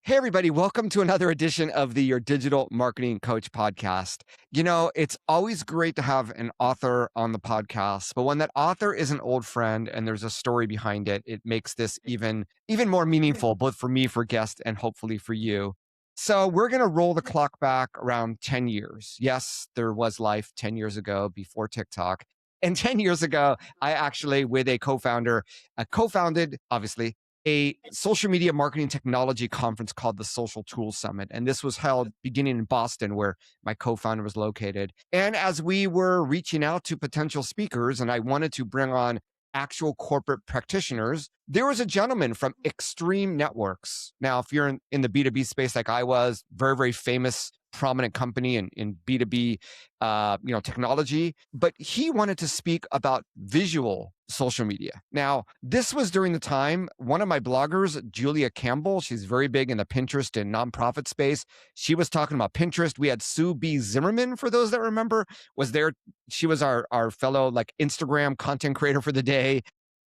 Hey, everybody, welcome to another edition of the Your Digital Marketing Coach podcast. It's always great to have an author on the podcast, but when that author is an old friend and there's a story behind it, it makes this even more meaningful, both for me, for guests, and hopefully for you. So we're going to roll the clock back around 10 years. Yes, there was life 10 years ago before TikTok. And 10 years ago, I actually, with a co-founder, co-founded, obviously, a social media marketing technology conference called the Social Tools Summit. And this was held beginning in Boston, where my co-founder was located. And as we were reaching out to potential speakers, and I wanted to bring on actual corporate practitioners, there was a gentleman from Extreme Networks. Now, if you're in the B2B space like I was, very, very famous, prominent company in B2B, technology, but he wanted to speak about visual social media. Now, this was during the time, one of my bloggers, Julia Campbell, she's very big in the Pinterest and nonprofit space. She was talking about Pinterest. We had Sue B. Zimmerman, for those that remember, was there. She was our fellow Instagram content creator for the day.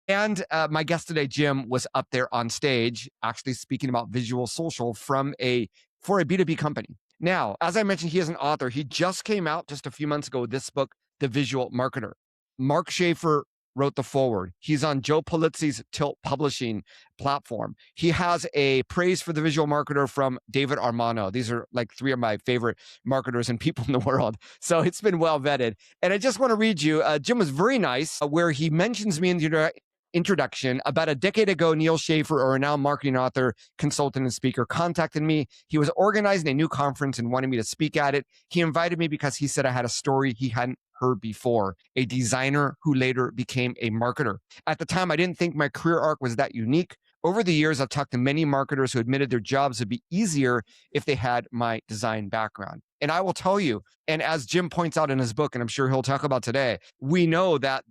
And my guest today, Jim, was up there on stage, actually speaking about visual social for a B2B company. Now, as I mentioned, he is an author. He just came out just a few months ago with this book, The Visual Marketer. Mark Schaffer wrote the foreword. He's on Joe Pulizzi's Tilt Publishing platform. He has a praise for the visual marketer from David Armano. These are three of my favorite marketers and people in the world. So it's been well vetted. And I just want to read you, Jim was very nice, where he mentions me in the introduction. About a decade ago, Neal Schaffer, a renowned marketing author, consultant, and speaker, contacted me. He was organizing a new conference and wanted me to speak at it. He invited me because he said I had a story he hadn't heard before, a designer who later became a marketer. At the time, I didn't think my career arc was that unique. Over the years, I've talked to many marketers who admitted their jobs would be easier if they had my design background. And I will tell you, and as Jim points out in his book, and I'm sure he'll talk about today, we know that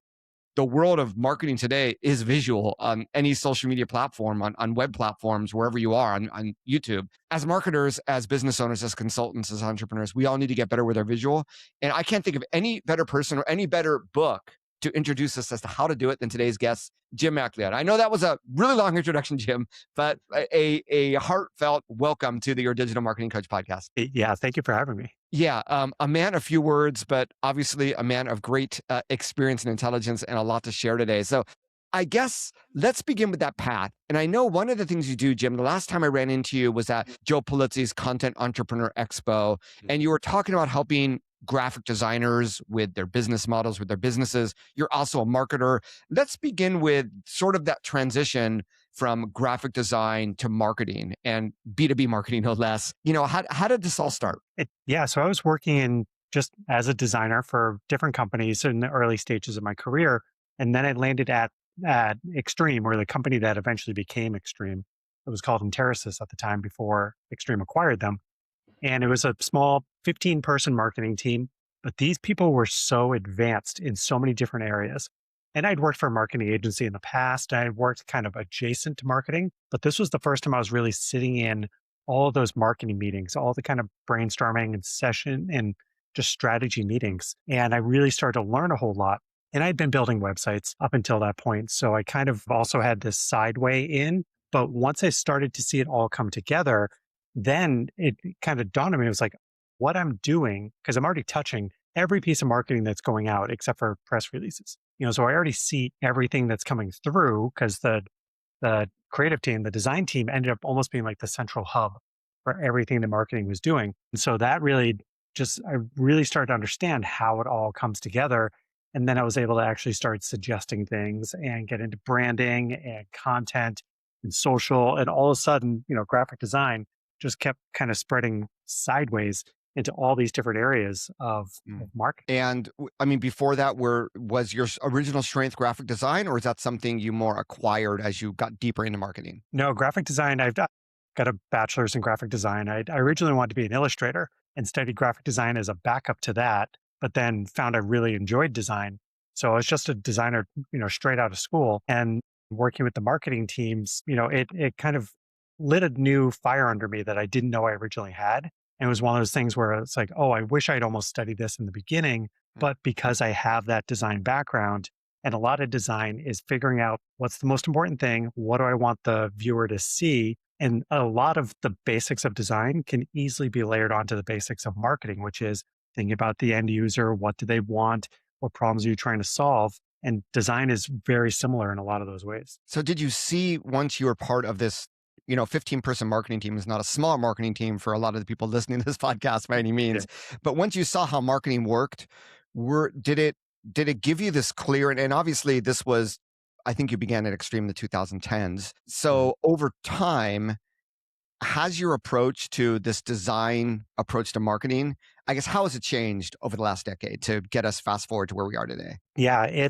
the world of marketing today is visual on any social media platform, on web platforms, wherever you are, on YouTube. As marketers, as business owners, as consultants, as entrepreneurs, we all need to get better with our visual. And I can't think of any better person or any better book to introduce us as to how to do it than today's guest, Jim MacLeod. I know that was a really long introduction, Jim, but a heartfelt welcome to the Your Digital Marketing Coach podcast. Yeah, thank you for having me. Yeah, a man of few words, but obviously a man of great experience and intelligence and a lot to share today. So I guess let's begin with that path. And I know one of the things you do, Jim, the last time I ran into you was at Joe Pulizzi's Content Entrepreneur Expo, and you were talking about helping graphic designers with their business models, with their businesses. You're also a marketer. Let's begin with sort of that transition from graphic design to marketing and B2B marketing, no less. How did this all start? So I was working just as a designer for different companies in the early stages of my career. And then I landed at Extreme, or the company that eventually became Extreme. It was called Interisys at the time before Extreme acquired them. And it was a small 15-person marketing team. But these people were so advanced in so many different areas. And I'd worked for a marketing agency in the past. I had worked kind of adjacent to marketing, but this was the first time I was really sitting in all of those marketing meetings, all the kind of brainstorming and session and just strategy meetings. And I really started to learn a whole lot. And I'd been building websites up until that point. So I kind of also had this side way in. But once I started to see it all come together, then it kind of dawned on me. It was like, what I'm doing, because I'm already touching every piece of marketing that's going out except for press releases. So I already see everything that's coming through, because the creative team, the design team ended up almost being like the central hub for everything that marketing was doing. And so that really I really started to understand how it all comes together. And then I was able to actually start suggesting things and get into branding and content and social. And all of a sudden, graphic design just kept kind of spreading sideways into all these different areas of marketing. And before that, was your original strength graphic design, or is that something you more acquired as you got deeper into marketing? No, graphic design. I've got a bachelor's in graphic design. I originally wanted to be an illustrator and studied graphic design as a backup to that, but then found I really enjoyed design. So I was just a designer, straight out of school, and working with the marketing teams, it kind of lit a new fire under me that I didn't know I originally had. And it was one of those things where it's like, oh, I wish I'd almost studied this in the beginning, but because I have that design background, and a lot of design is figuring out what's the most important thing, what do I want the viewer to see, And a lot of the basics of design can easily be layered onto the basics of marketing, which is thinking about the end user. What do they want? What problems are you trying to solve? And design is very similar in a lot of those ways. So did you see once you were part of this, 15-person marketing team is not a small marketing team for a lot of the people listening to this podcast by any Yeah. means. But once you saw how marketing worked, did it give you this clear and obviously this was I think you began at Extreme in the 2010s. Mhm. So over time, has your approach to this design approach to marketing, I guess, how has it changed over the last decade to get us fast forward to where we are today? Yeah,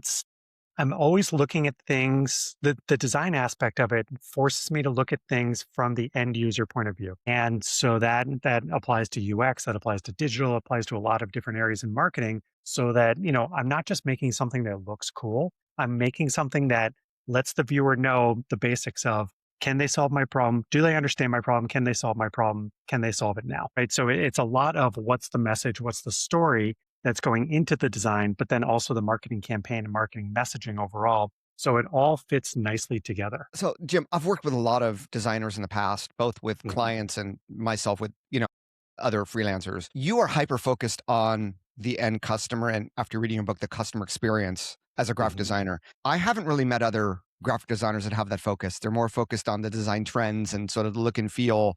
I'm always looking at things. The design aspect of it forces me to look at things from the end user point of view. And so that applies to UX, that applies to digital, applies to a lot of different areas in marketing. So that, I'm not just making something that looks cool. I'm making something that lets the viewer know the basics of, can they solve my problem? Do they understand my problem? Can they solve my problem? Can they solve it now? Right. So it's a lot of what's the message, what's the story that's going into the design, but then also the marketing campaign and marketing messaging overall. So it all fits nicely together. So, Jim, I've worked with a lot of designers in the past, both with Mhm. clients and myself with, other freelancers. You are hyper focused on the end customer. And after reading your book, the customer experience as a graphic Mhm. designer, I haven't really met other graphic designers that have that focus. They're more focused on the design trends and sort of the look and feel.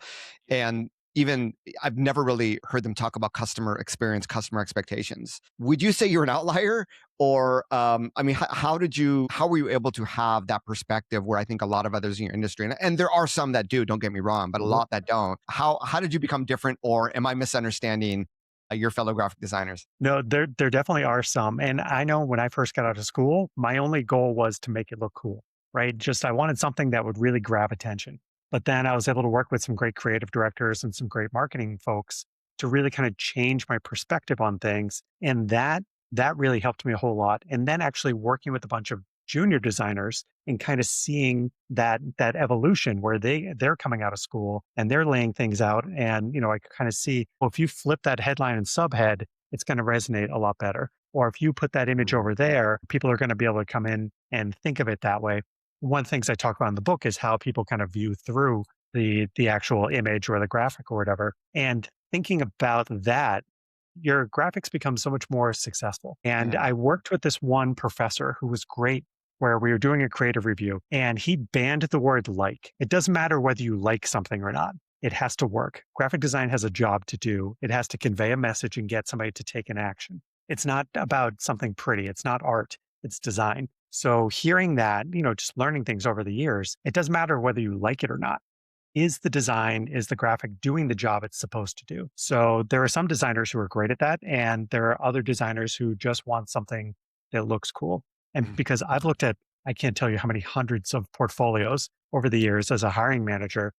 And even I've never really heard them talk about customer experience, customer expectations. Would you say you're an outlier? Or, I mean, how were you able to have that perspective where I think a lot of others in your industry, and there are some that do, don't get me wrong, but a Mhm. lot that don't. How did you become different, or am I misunderstanding your fellow graphic designers? No, there definitely are some. And I know when I first got out of school, my only goal was to make it look cool, right? Just I wanted something that would really grab attention. But then I was able to work with some great creative directors and some great marketing folks to really kind of change my perspective on things. And that really helped me a whole lot. And then actually working with a bunch of junior designers and kind of seeing that evolution where they're coming out of school and they're laying things out. And I could kind of see, well, if you flip that headline and subhead, it's going to resonate a lot better. Or if you put that image Mhm. over there, people are going to be able to come in and think of it that way. One of the things I talk about in the book is how people kind of view through the actual image or the graphic or whatever. And thinking about that, your graphics become so much more successful. And Yeah. I worked with this one professor who was great, where we were doing a creative review and he banned the word like. It doesn't matter whether you like something or not. It has to work. Graphic design has a job to do. It has to convey a message and get somebody to take an action. It's not about something pretty. It's not art. It's design. So hearing that, just learning things over the years, it doesn't matter whether you like it or not. Is the design, is the graphic doing the job it's supposed to do? So there are some designers who are great at that. And there are other designers who just want something that looks cool. And Mhm. because I've looked at, I can't tell you how many hundreds of portfolios over the years as a hiring manager,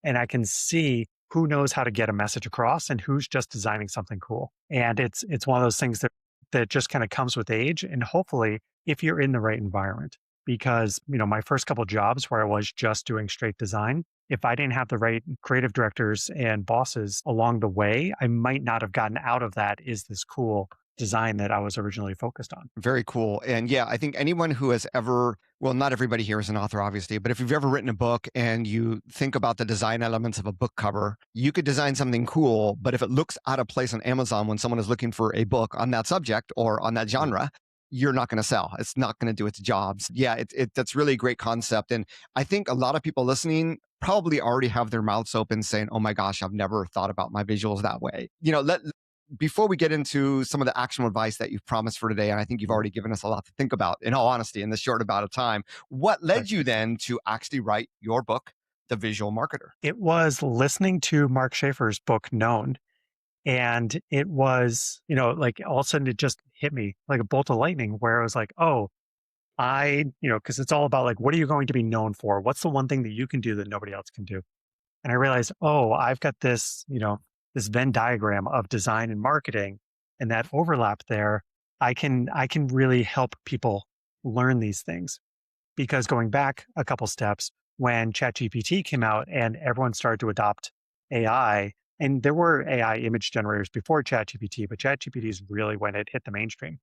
and I can see who knows how to get a message across and who's just designing something cool. And it's one of those things that just kind of comes with age. And hopefully, if you're in the right environment, because my first couple of jobs where I was just doing straight design, if I didn't have the right creative directors and bosses along the way, I might not have gotten out of that is this cool design that I was originally focused on. Very cool. And yeah, I think anyone who has ever, well, not everybody here is an author, obviously, but if you've ever written a book and you think about the design elements of a book cover, you could design something cool, but if it looks out of place on Amazon when someone is looking for a book on that subject or on that Mhm. genre, you're not going to sell. It's not going to do its jobs. Yeah, that's really a great concept. And I think a lot of people listening probably already have their mouths open saying, oh my gosh, I've never thought about my visuals that way. Before we get into some of the actionable advice that you've promised for today, and I think you've Mhm. already given us a lot to think about, in all honesty, in this short amount of time, what Right. led you then to actually write your book, The Visual Marketer? It was listening to Mark Schaefer's book, Known. And it was, like all of a sudden it just hit me like a bolt of lightning where I was like, oh, because it's all about like, what are you going to be known for? What's the one thing that you can do that nobody else can do? And I realized, oh, I've got this, this Venn diagram of design and marketing and that overlap there. I can really help people learn these things because going back a couple steps, when ChatGPT came out and everyone started to adopt AI, and there were AI image generators before ChatGPT, but ChatGPT is really when it hit the mainstream.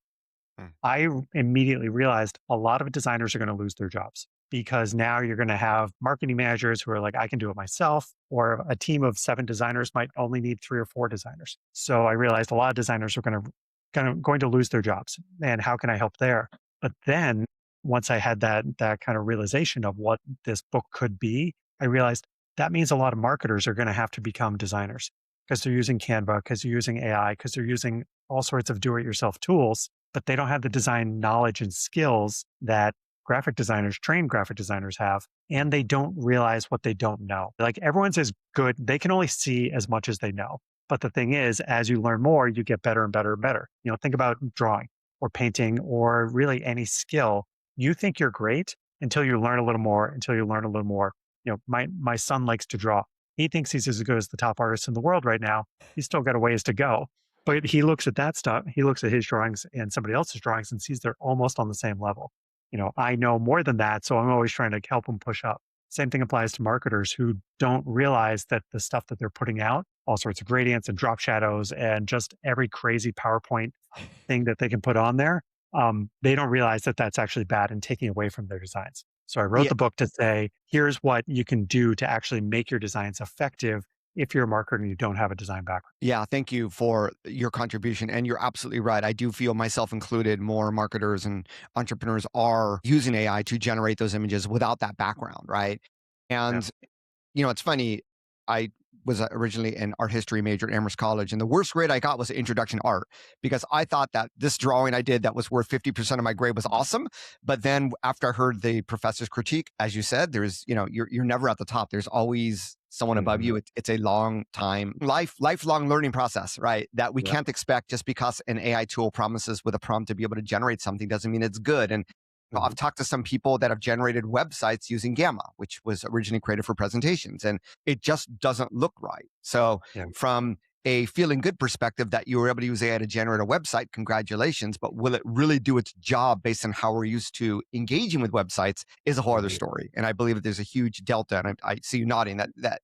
Mm. I immediately realized a lot of designers are going to lose their jobs because now you're going to have marketing managers who are like, I can do it myself, or a team of 7 designers might only need 3 or 4 designers. So I realized a lot of designers are going to lose their jobs. And how can I help there? But then once I had that kind of realization of what this book could be, I realized that means a lot of marketers are going to have to become designers because they're using Canva, because they're using AI, because they're using all sorts of do-it-yourself tools, but they don't have the design knowledge and skills that trained graphic designers have, and they don't realize what they don't know. Like everyone's as good, they can only see as much as they know. But the thing is, as you learn more, you get better and better and better. Think about drawing or painting or really any skill. You think you're great until you learn a little more, until you learn a little more. My son likes to draw. He thinks he's as good as the top artist in the world right now. He's still got a ways to go. But he looks at that stuff, he looks at his drawings and somebody else's drawings and sees they're almost on the same level. I know more than that, so I'm always trying to help them push up. Same thing applies to marketers who don't realize that the stuff that they're putting out, all sorts of gradients and drop shadows and just every crazy PowerPoint thing that they can put on there, they don't realize that that's actually bad and taking away from their designs. So I wrote Yeah. the book to say, here's what you can do to actually make your designs effective if you're a marketer and you don't have a design background. Yeah, thank you for your contribution. And you're absolutely right. I do feel, myself included, more marketers and entrepreneurs are using AI to generate those images without that background, right? Yeah. And it's funny. I was originally an art history major at Amherst College, and the worst grade I got was an introduction to art because I thought that this drawing I did that was worth 50% of my grade was awesome. But then after I heard the professor's critique, as you said, there's, you're never at the top. There's always someone above Mhm. you. It's a long time, lifelong learning process, right? That we Yeah. can't expect just because an AI tool promises with a prompt to be able to generate something doesn't mean it's good. And I've Mhm. talked to some people that have generated websites using Gamma, which was originally created for presentations, and it just doesn't look right. So, Yeah. from a feeling good perspective that you were able to use AI to generate a website, congratulations. But will it really do its job based on how we're used to engaging with websites is a whole other Mhm. story. And I believe that there's a huge delta, and I see you nodding that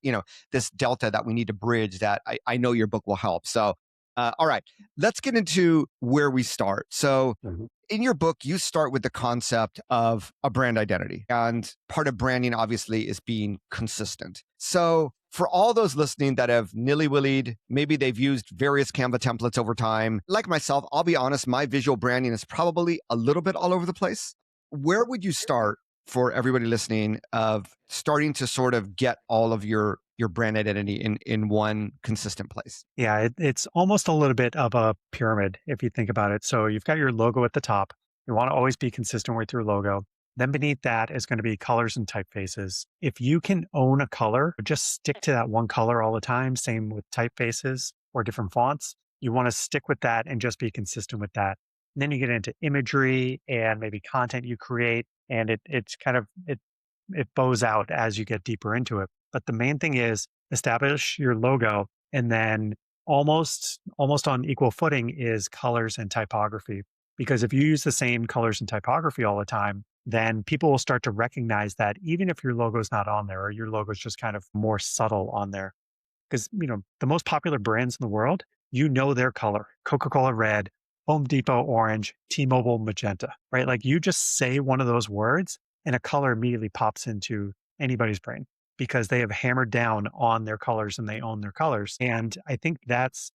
this delta that we need to bridge. That I know your book will help. So, all right, let's get into where we start. So, Mhm. in your book, you start with the concept of a brand identity. And part of branding, obviously, is being consistent. So, for all those listening that have nilly-willied, maybe they've used various Canva templates over time, like myself, I'll be honest, my visual branding is probably a little bit all over the place. Where would you start for everybody listening of starting to sort of get all of your brand identity in one consistent place? Yeah, it's almost a little bit of a pyramid if you think about it. So you've got your logo at the top. You want to always be consistent with your logo. Then beneath that is going to be colors and typefaces. If you can own a color, just stick to that one color all the time. Same with typefaces or different fonts. You want to stick with that and just be consistent with that. And then you get into imagery and maybe content you create, and it's kind of it bows out as you get deeper into it. But the main thing is establish your logo, and then almost on equal footing is colors and typography. Because if you use the same colors and typography all the time, then people will start to recognize that even if your logo is not on there or your logo is just kind of more subtle on there. Because the most popular brands in the world, their color: Coca-Cola red, Home Depot orange, T-Mobile magenta, right? Like you just say one of those words and a color immediately pops into anybody's brain because they have hammered down on their colors and they own their colors. And I think that's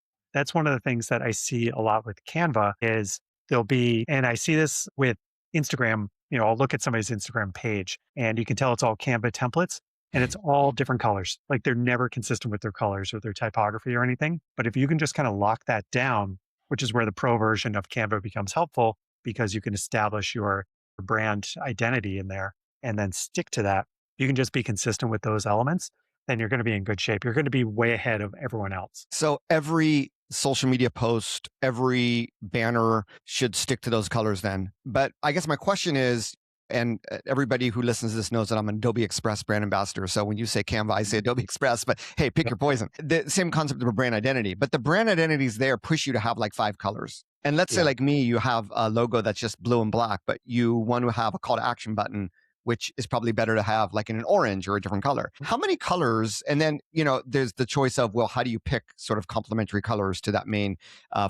one of the things that I see a lot with Canva is there'll be, and I see this with Instagram. I'll look at somebody's Instagram page and you can tell it's all Canva templates and it's all different colors. Like they're never consistent with their colors or their typography or anything. But if you can just kind of lock that down, which is where the pro version of Canva becomes helpful because you can establish your brand identity in there and then stick to that. You can just be consistent with those elements, then you're going to be in good shape. You're going to be way ahead of everyone else. So every social media post, every banner should stick to those colors then. But I guess my question is, and everybody who listens to this knows that I'm an Adobe Express brand ambassador. So when you say Canva, I say Adobe Express, but hey, pick Yep. your poison. The same concept of a brand identity, but the brand identities there push you to have like 5 colors. And let's say Yeah. like me, you have a logo that's just blue and black, but you want to have a call to action button which is probably better to have like in an orange or a different color. How many colors? And then, there's the choice of, well, how do you pick sort of complementary colors to that main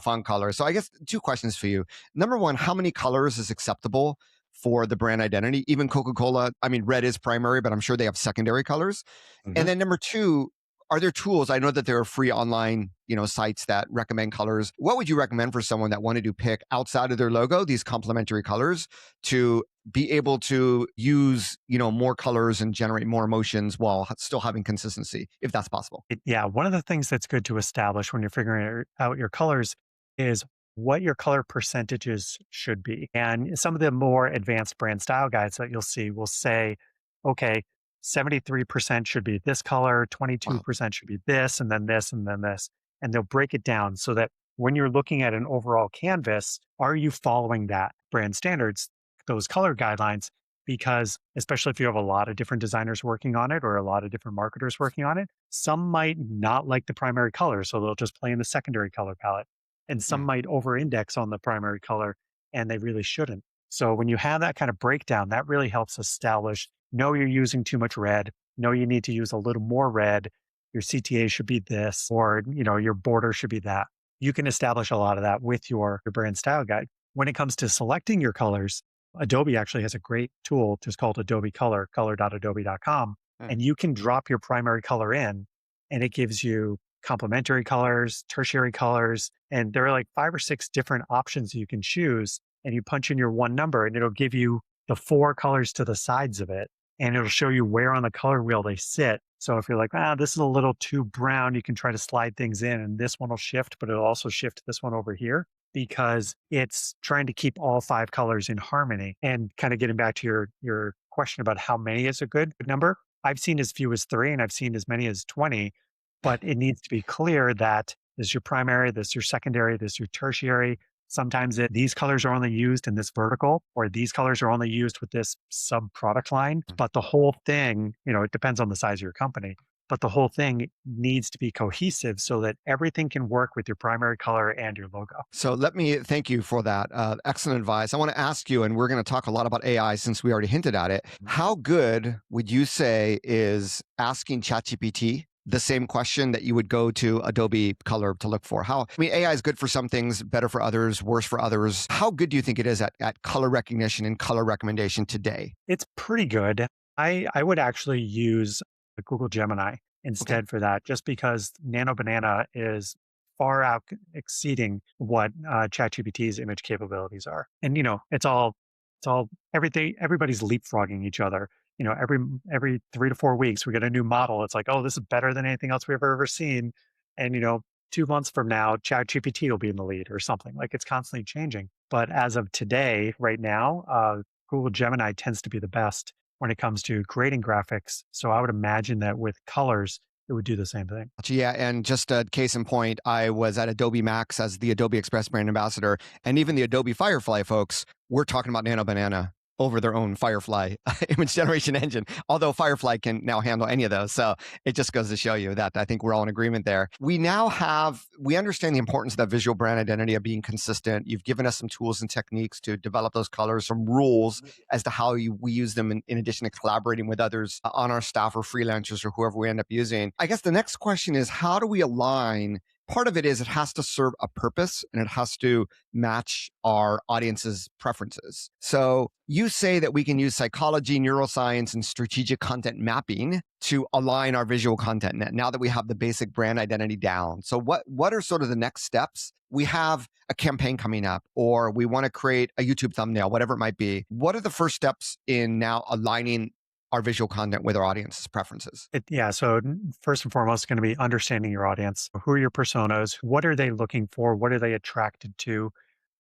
font color? So I guess two questions for you. Number one, how many colors is acceptable for the brand identity? Even Coca-Cola, I mean, red is primary, but I'm sure they have secondary colors. Mhm. And then number two, are there tools? I know that there are free online, sites that recommend colors. What would you recommend for someone that wanted to pick outside of their logo these complementary colors to be able to use, more colors and generate more emotions while still having consistency, if that's possible? Yeah, one of the things that's good to establish when you're figuring out your colors is what your color percentages should be. And some of the more advanced brand style guides that you'll see will say, okay, 73% should be this color, Wow. 22% should be this, and then this, and then this. And they'll break it down so that when you're looking at an overall canvas, are you following that brand standards, those color guidelines? Because especially if you have a lot of different designers working on it or a lot of different marketers working on it, some might not like the primary color, so they'll just play in the secondary color palette. And some Yeah. might over index on the primary color and they really shouldn't. So when you have that kind of breakdown, that really helps establish, no, you're using too much red. No, you need to use a little more red. Your CTA should be this, or your border should be that. You can establish a lot of that with your brand style guide. When it comes to selecting your colors, Adobe actually has a great tool just called Adobe Color, color.adobe.com. Hmm. And you can drop your primary color in, and it gives you complementary colors, tertiary colors. And there are like 5 or 6 different options you can choose. And you punch in your one number, and it'll give you the 4 colors to the sides of it. And it'll show you where on the color wheel they sit. So if you're like, this is a little too brown, you can try to slide things in, and this one will shift, but it'll also shift this one over here because it's trying to keep all 5 colors in harmony. And kind of getting back to your question about how many is a good number, I've seen as few as 3 and I've seen as many as 20, but it needs to be clear that this is your primary, this is your secondary, this is your tertiary. Sometimes these colors are only used in this vertical, or these colors are only used with this sub product line. But the whole thing, it depends on the size of your company, but the whole thing needs to be cohesive so that everything can work with your primary color and your logo. So let me thank you for that excellent advice. I want to ask you, and we're going to talk a lot about AI since we already hinted at it. How good would you say is asking ChatGPT the same question that you would go to Adobe Color to look for? AI is good for some things, better for others, worse for others. How good do you think it is at color recognition and color recommendation today? It's pretty good. I would actually use the Google Gemini Okay. instead for that, just because Nano Banana is far out exceeding what ChatGPT's image capabilities are. And it's all everything. Everybody's leapfrogging each other. Every 3 to 4 weeks we get a new model. It's like, oh, this is better than anything else we've ever seen. And 2 months from now, ChatGPT will be in the lead or something. Like it's constantly changing. But as of today, right now, Google Gemini tends to be the best when it comes to creating graphics. So I would imagine that with colors, it would do the same thing. Yeah, and just a case in point, I was at Adobe Max as the Adobe Express brand ambassador, and even the Adobe Firefly folks were talking about Nano Banana over their own Firefly image generation engine, although Firefly can now handle any of those. So it just goes to show you that I think we're all in agreement there. We understand the importance of that visual brand identity of being consistent. You've given us some tools and techniques to develop those colors, some rules as to how we use them in addition to collaborating with others on our staff or freelancers or whoever we end up using. I guess the next question is, how do we align? Part of it is it has to serve a purpose and it has to match our audience's preferences. So you say that we can use psychology, neuroscience, and strategic content mapping to align our visual content now that we have the basic brand identity down. So what are sort of the next steps? We have a campaign coming up, or we want to create a YouTube thumbnail, whatever it might be. What are the first steps in now aligning our visual content with our audience's preferences? Yeah. So first and foremost, it's going to be understanding your audience. Who are your personas? What are they looking for? What are they attracted to?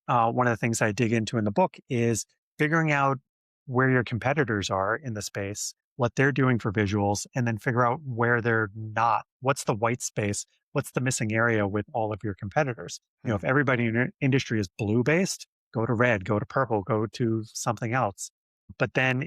One of the things I dig into in the book is figuring out where your competitors are in the space, what they're doing for visuals, and then figure out where they're not. What's the white space? What's the missing area with all of your competitors? Hmm. If everybody in your industry is blue based, go to red, go to purple, go to something else. But then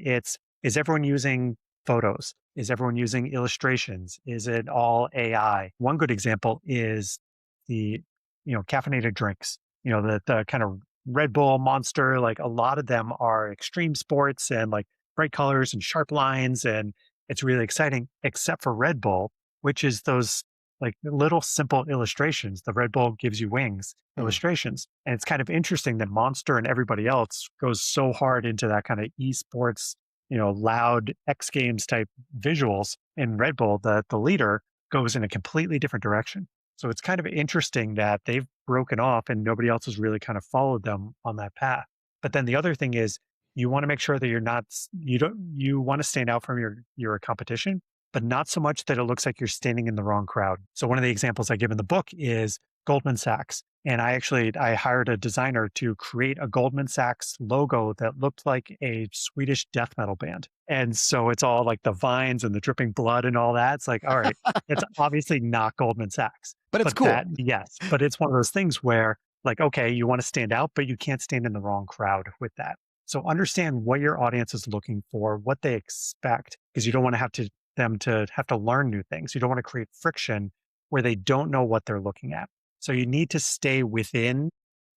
is everyone using photos? Is everyone using illustrations? Is it all AI? One good example is the, caffeinated drinks, the kind of Red Bull Monster, like a lot of them are extreme sports and like bright colors and sharp lines, and it's really exciting, except for Red Bull, which is those like little simple illustrations. The Red Bull gives you wings Mm. illustrations. And it's kind of interesting that Monster and everybody else goes so hard into that kind of esports, loud X Games type visuals. And Red Bull, the leader, goes in a completely different direction. So it's kind of interesting that they've broken off and nobody else has really kind of followed them on that path. But then the other thing is you want to make sure that you're not you don't you want to stand out from your competition, but not so much that it looks like you're standing in the wrong crowd. So one of the examples I give in the book is Goldman Sachs. And I hired a designer to create a Goldman Sachs logo that looked like a Swedish death metal band. And so it's all like the vines and the dripping blood and all that. It's like, all right, it's obviously not Goldman Sachs. But it's But cool. yes, but it's one of those things where like, okay, you want to stand out, but you can't stand in the wrong crowd with that. So understand what your audience is looking for, what they expect, because you don't want to them to have to learn new things. You don't want to create friction where they don't know what they're looking at. So you need to stay within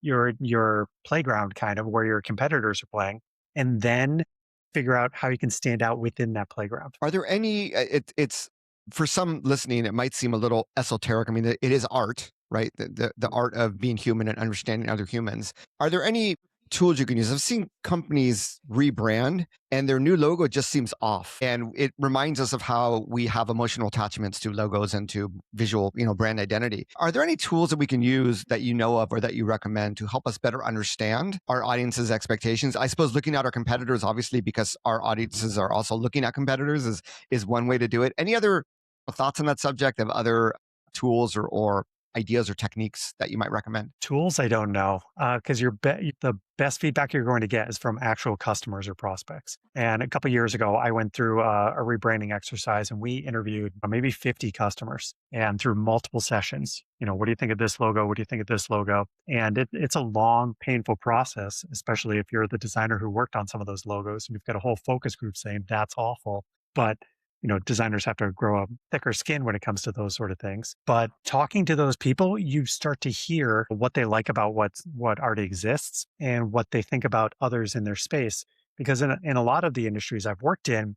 your playground kind of where your competitors are playing and then figure out how you can stand out within that playground. Are there any, it's for some listening, it might seem a little esoteric. I mean, it is art, right? The art of being human and understanding other humans. Are there any tools you can use? I've seen companies rebrand and their new logo just seems off. And it reminds us of how we have emotional attachments to logos and to visual, brand identity. Are there any tools that we can use that you know of or that you recommend to help us better understand our audience's expectations? I suppose looking at our competitors, obviously, because our audiences are also looking at competitors is one way to do it. Any other thoughts on that subject of other tools or ideas or techniques that you might recommend? Tools, I don't know, because the best feedback you're going to get is from actual customers or prospects. And a couple of years ago, I went through a rebranding exercise, and we interviewed maybe 50 customers, and through multiple sessions. What do you think of this logo? What do you think of this logo? And it's a long, painful process, especially if you're the designer who worked on some of those logos, and you've got a whole focus group saying that's awful. But designers have to grow a thicker skin when it comes to those sort of things. But talking to those people, you start to hear what they like about what already exists and what they think about others in their space. Because in a lot of the industries I've worked in,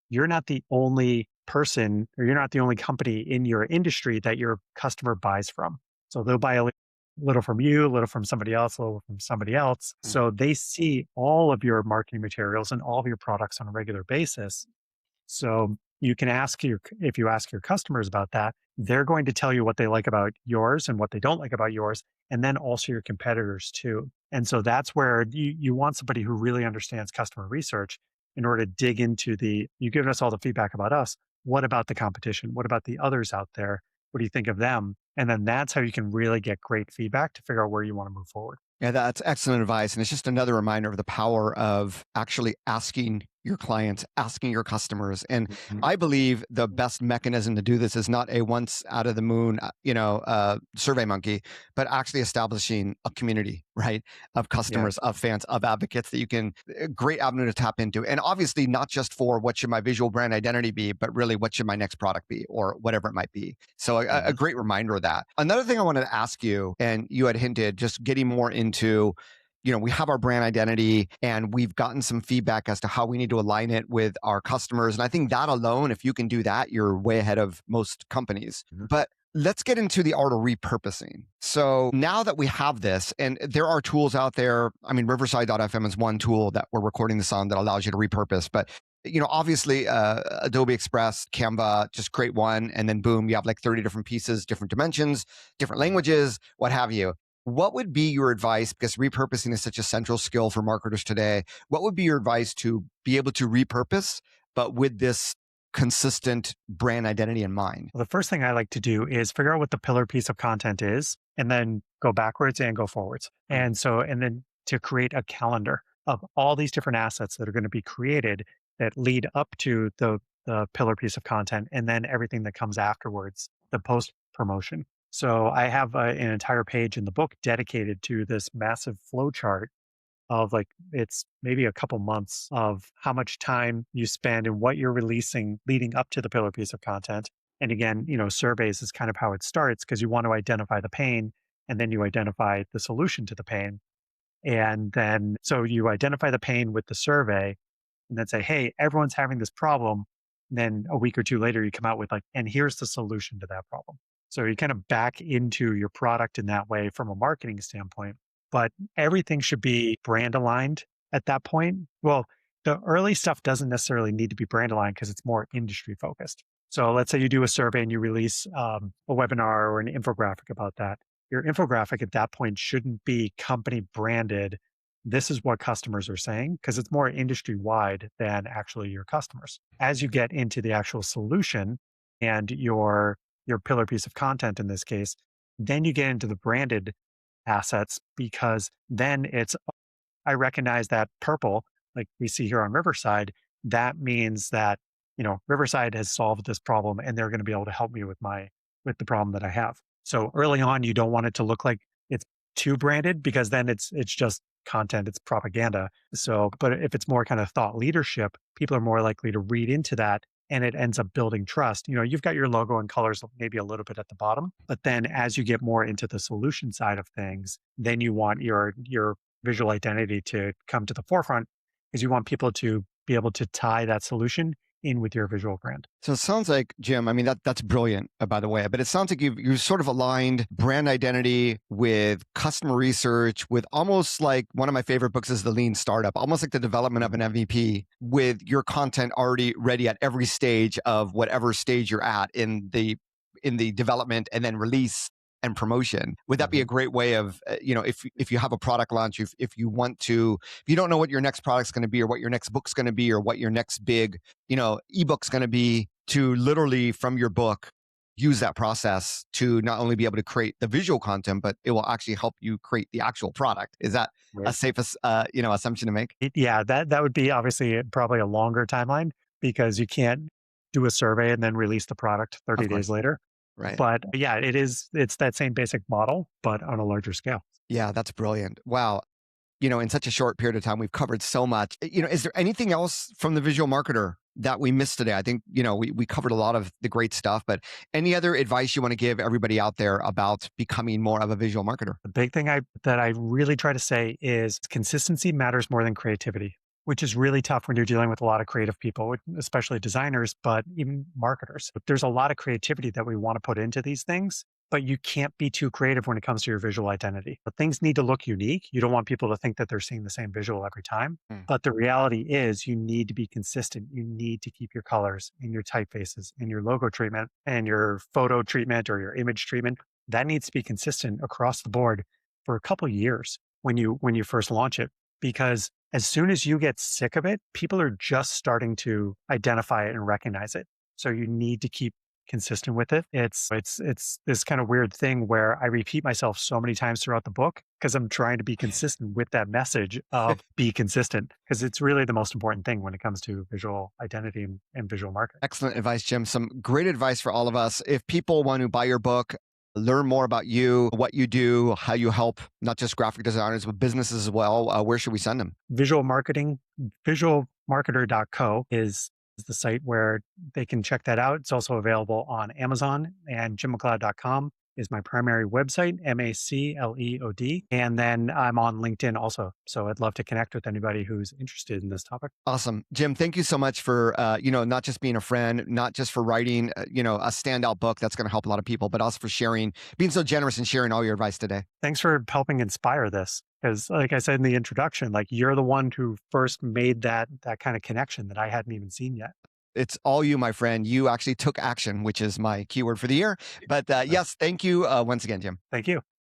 you're not the only person or you're not the only company in your industry that your customer buys from. So they'll buy a little from you, a little from somebody else, a little from somebody else. Mm. So they see all of your marketing materials and all of your products on a regular basis. So you can if you ask your customers about that, they're going to tell you what they like about yours and what they don't like about yours, and then also your competitors too. And so that's where you want somebody who really understands customer research in order to dig into you've given us all the feedback about us. What about the competition? What about the others out there? What do you think of them? And then that's how you can really get great feedback to figure out where you want to move forward. Yeah, that's excellent advice. And it's just another reminder of the power of actually asking your clients, asking your customers. And I believe the best mechanism to do this is not a once out of the moon, survey monkey, but actually establishing a community, right? Of Yeah. customers, of fans, of advocates that you can, a great avenue to tap into. And obviously not just for what should my visual brand identity be, but really what should my next product be or whatever it might be. So a great reminder of that. Another thing I wanted to ask you, and you had hinted, just getting more into, we have our brand identity and we've gotten some feedback as to how we need to align it with our customers. And I think that alone, if you can do that, you're way ahead of most companies. But let's get into the art of repurposing. So now that we have this, and there are tools out there, I mean, Riverside.fm is one tool that we're recording this on that allows you to repurpose. But obviously, Adobe Express, Canva, just create one, and then boom, you have like 30 different pieces, different dimensions, different languages, what have you. What would be your advice? Because repurposing is such a central skill for marketers today. What would be your advice to be able to repurpose, but with this consistent brand identity in mind? Well, the first thing I like to do is figure out what the pillar piece of content is and then go backwards and go forwards. And then to create a calendar of all these different assets that are going to be created that lead up to the pillar piece of content and then everything that comes afterwards, the post promotion. So I have an entire page in the book dedicated to this massive flow chart of like it's maybe a couple months of how much time you spend and what you're releasing leading up to the pillar piece of content. And again, surveys is kind of how it starts because you want to identify the pain and then you identify the solution to the pain. And then so you identify the pain with the survey. and then say, hey, everyone's having this problem. And then a week or two later, you come out with like, and here's the solution to that problem. So you kind of back into your product in that way from a marketing standpoint. But everything should be brand aligned at that point. Well, the early stuff doesn't necessarily need to be brand aligned because it's more industry focused. So let's say you do a survey and you release a webinar or an infographic about that. Your infographic at that point shouldn't be company branded. This is what customers are saying because it's more industry wide than actually your customers. As you get into the actual solution and your pillar piece of content in this case, then you get into the branded assets because then it's I recognize that purple, like we see here on Riverside, that means that, Riverside has solved this problem and they're going to be able to help me with the problem that I have. So early on, you don't want it to look like it's too branded because then it's just content, it's propaganda. So, but if it's more kind of thought leadership, people are more likely to read into that and it ends up building trust. You've got your logo and colors maybe a little bit at the bottom, but then as you get more into the solution side of things, then you want your visual identity to come to the forefront because you want people to be able to tie that solution in with your visual brand. So it sounds like, Jim, I mean, that's brilliant, by the way, but it sounds like you've sort of aligned brand identity with customer research, with almost like one of my favorite books is The Lean Startup, almost like the development of an MVP with your content already ready at every stage of whatever stage you're at in the development and then release and promotion. Would that be a great way of, if you have a product launch, if you don't know what your next product's going to be or what your next book's going to be or what your next big, ebook's going to be, to literally from your book, use that process to not only be able to create the visual content, but it will actually help you create the actual product. Is that a safe, assumption to make? Yeah, that would be obviously probably a longer timeline because you can't do a survey and then release the product 30 Of days course. later. Right. But yeah, it's that same basic model, but on a larger scale. Yeah, that's brilliant. Wow. In such a short period of time, we've covered so much. Is there anything else from the visual marketer that we missed today? I think, we covered a lot of the great stuff, but any other advice you want to give everybody out there about becoming more of a visual marketer? The big thing that I really try to say is consistency matters more than creativity, which is really tough when you're dealing with a lot of creative people, especially designers, but even marketers. There's a lot of creativity that we want to put into these things, but you can't be too creative when it comes to your visual identity. But things need to look unique. You don't want people to think that they're seeing the same visual every time. Mm. But the reality is you need to be consistent. You need to keep your colors and your typefaces and your logo treatment and your photo treatment or your image treatment. That needs to be consistent across the board for a couple of years when you first launch it. Because as soon as you get sick of it, people are just starting to identify it and recognize it. So you need to keep consistent with it. It's this kind of weird thing where I repeat myself so many times throughout the book because I'm trying to be consistent with that message of be consistent because it's really the most important thing when it comes to visual identity and visual marketing. Excellent advice, Jim. Some great advice for all of us. If people want to buy your book, learn more about you, what you do, how you help not just graphic designers, but businesses as well, where should we send them? Visual marketing, visualmarketer.co is the site where they can check that out. It's also available on Amazon, and jimmacleod.com is my primary website, MACLEOD. And then I'm on LinkedIn also. So I'd love to connect with anybody who's interested in this topic. Awesome. Jim, thank you so much for, not just being a friend, not just for writing, a standout book that's going to help a lot of people, but also for being so generous and sharing all your advice today. Thanks for helping inspire this. Because like I said in the introduction, like you're the one who first made that kind of connection that I hadn't even seen yet. It's all you, my friend. You actually took action, which is my keyword for the year. But yes, thank you once again, Jim. Thank you.